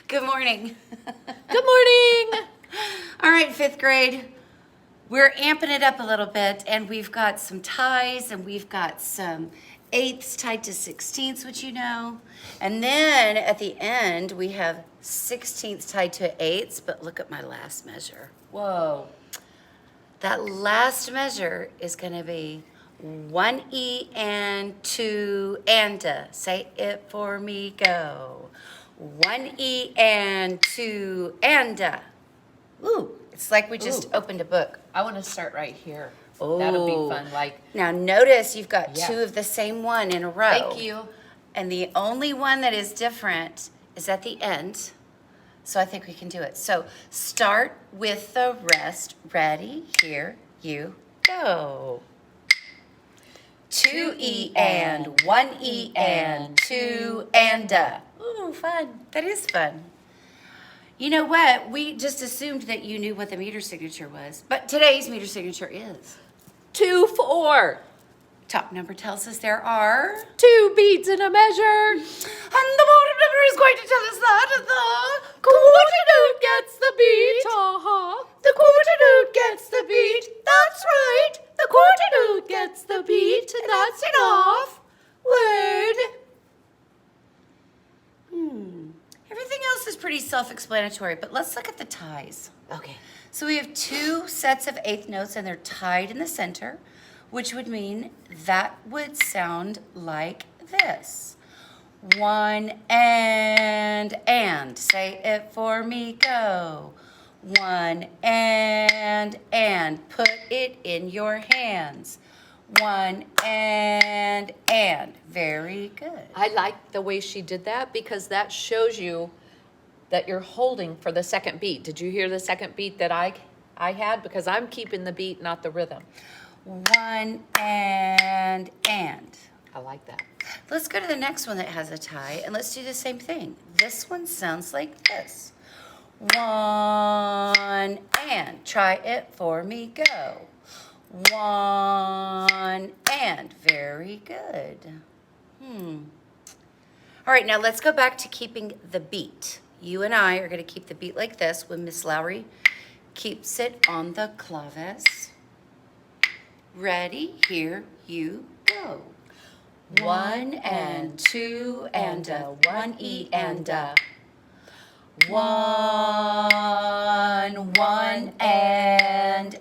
Good morning. Good morning. All right, fifth grade. We're amping it up a little bit, and we've got some ties, and we've got some eighths tied to sixteenths, which you know. And then at the end, we have sixteenths tied to eighths, but look at my last measure. Whoa. That last measure is going to be 1E and 2 and a. Say it for me, go. 1E and 2 and a. Ooh, it's like we just opened a book. I want to start right here. That'll be fun. Like, Now notice you've got Yeah. two of the same one in a row. thank you. And the only one that is different is at the end. So I think we can do it. So start with the rest. Ready? Here you go. 2E and 1E and 2 and a. Ooh, fun. That is fun. You know what? We just assumed that you knew what the meter signature was. But today's meter signature is. 2, 4. Top number tells us there are. 2 beats in a measure. And the bottom number is going to tell us that the Quarter note gets the beat. Uh-huh. The quarter note gets the beat. That's right. The quarter note gets the beat, and that's an off word. Everything else is pretty self-explanatory, but let's look at the ties. Okay. So we have two sets of eighth notes, and they're tied in the center, which would mean that would sound like this. 1 and. Say it for me, go. 1 and. Put it in your hands. 1 and. Very good. I like the way she did that because that shows you that you're holding for the second beat. Did you hear the second beat that I had? Because I'm keeping the beat, not the rhythm. 1 and. I like that. Let's go to the next one that has a tie, and let's do the same thing. This one sounds like this. 1 and. Try it for me, go. 1 and. Very good. All right, now let's go back to keeping the beat. You and I are going to keep the beat like this when Miss Lowry keeps it on the claves. Ready? Here you go. 1 and 2 and a. 1E and a. 1 and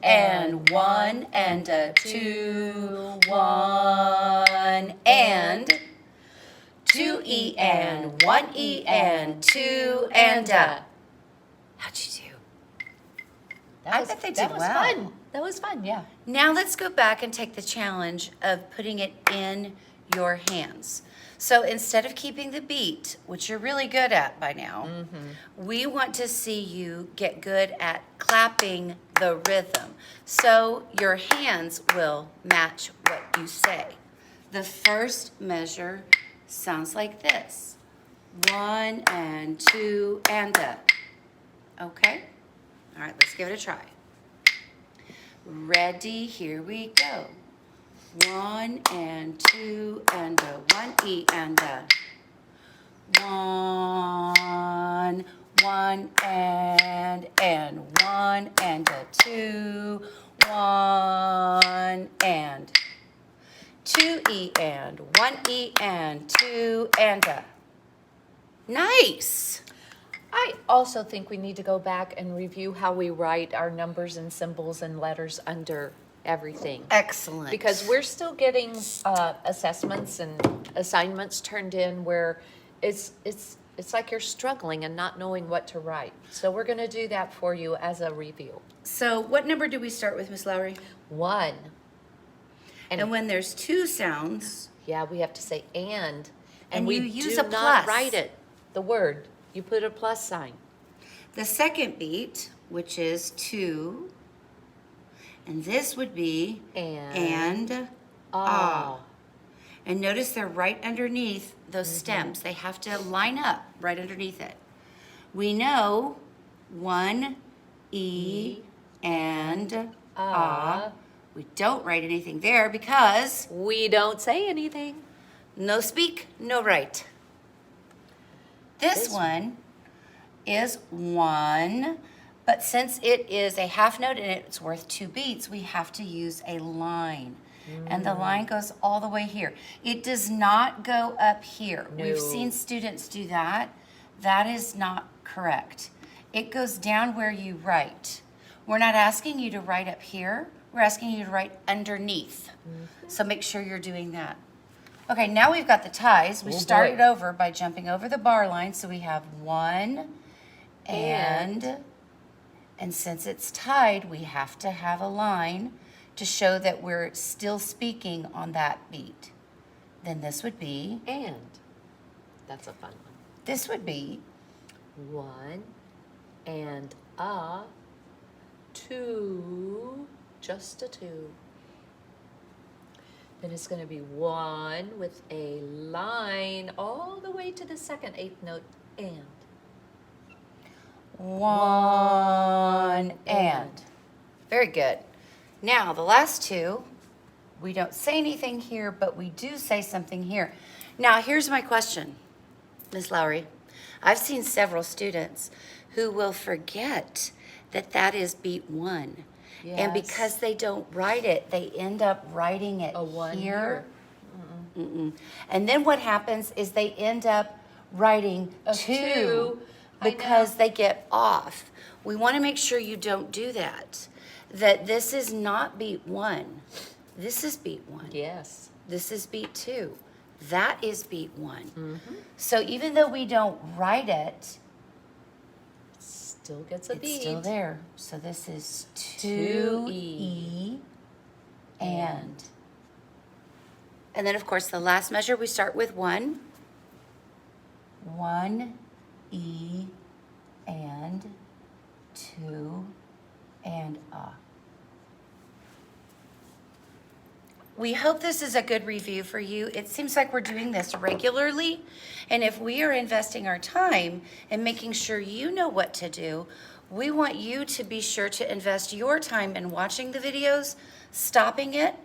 1 and a. 2 1 and 2E and 1E and 2 and a. How'd you do? I bet they did well. Fun. That was fun, yeah. Now let's go back and take the challenge of putting it in your hands. So instead of keeping the beat, which you're really good at by now, we want to see you get good at clapping the rhythm. So your hands will match what you say. The first measure sounds like this. 1 and 2 and a. Okay? All right, let's give it a try. Ready, here we go. 1 and 2 and a. 1E and a. 1 and 1 and a. 2 1 and 2E and 1E and 2 and a. Nice. I also think we need to go back and review how we write our numbers and symbols and letters under everything. Excellent. Because we're still getting assessments and assignments turned in where it's like you're struggling and not knowing what to write. So we're going to do that for you as a review. So what number do we start with, Miss Lowry? 1. And when there's two sounds, yeah, we have to say and you we use do a not plus. write it, the word. You put a plus sign. the second beat, which is 2, and this would be and ah. And notice they're right underneath those stems. They have to line up right underneath it. We know 1 E and ah. We don't write anything there because we don't say anything. no speak, no write. This one is 1, but since it is a half note and it's worth 2 beats, we have to use a line. And the line goes all the way here. It does not go up here. No. We've seen students do that. That is not correct. It goes down where you write. We're not asking you to write up here. We're asking you to write underneath. So make sure you're doing that. Okay, now we've got the ties. We Oh, boy. started over by jumping over the bar line. So we have 1 and since it's tied, we have to have a line to show that we're still speaking on that beat. Then this would be, And. That's a fun one. this would be, 1 and a 2, just a 2. Then it's going to be 1 with a line all the way to the second 8th note, and. 1 and. Very good. Now, the last 2, we don't say anything here, but we do say something here. Now, here's my question, Ms. Lowry. I've seen several students who will forget that that is beat 1. And Yes. because they don't write it, they end up writing it A 1 here. And then what happens is they end up writing A 2 2, I because know. they get off. We want to make sure you don't do that. That this is not beat 1. This is beat 1. Yes. This is beat 2. That is beat 1. So even though we don't write it, Still gets a it's beat. still there. So this is 2E. 2E and. And then of course the last measure we start with 1. 1 E and 2 and A. We hope this is a good review for you. It seems like we're doing this regularly, and if we are investing our time and making sure you know what to do, we want you to be sure to invest your time in watching the videos, stopping it,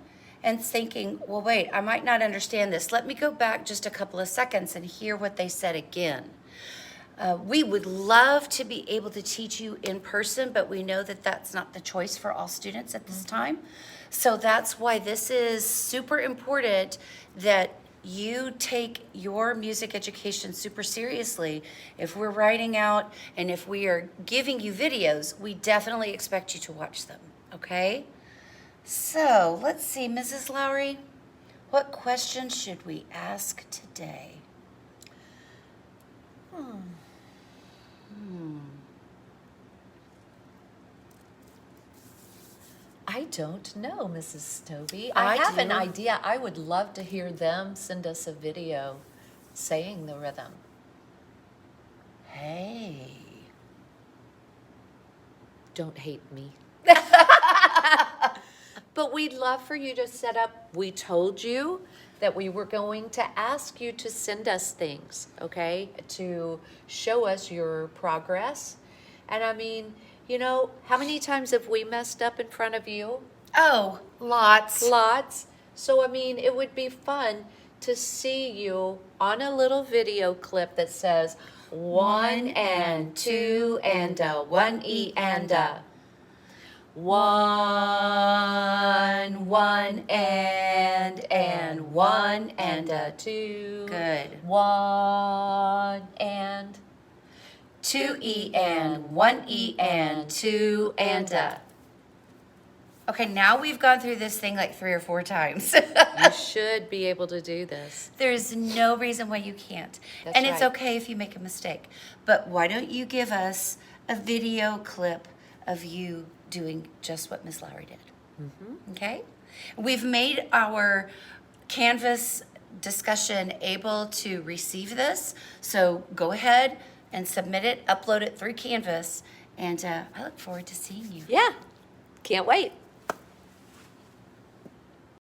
and thinking, well, wait, I might not understand this. Let me go back just a couple of seconds and hear what they said again. We would love to be able to teach you in person, but we know that that's not the choice for all students at this time. So that's why this is super important that you take your music education super seriously. If we're writing out and if we are giving you videos, we definitely expect you to watch them, okay? So let's see, Mrs. Lowry, what questions should we ask today? I don't know, Mrs. Stovey. I I have an do. idea. I would love to hear them send us a video saying the rhythm. Hey. Don't hate me. But we'd love for you to set up, we told you that we were going to ask you to send us things, okay, to show us your progress. And I mean, you know, how many times have we messed up in front of you? Oh, lots. Lots. So, I mean, it would be fun to see you on a little video clip that says 1 and 2 and a 1 E and a 1 1 and 1 and a 2. Good. 1 and 2E and 1E and 2 and a. Okay, now we've gone through this thing like 3 or 4 times. You should be able to do this. There's no reason why you can't. That's And it's right. okay if you make a mistake. But why don't you give us a video clip of you doing just what Miss Lowry did? Okay? We've made our Canvas discussion able to receive this. So go ahead and submit it, upload it through Canvas. And I look forward to seeing you. Yeah, can't wait.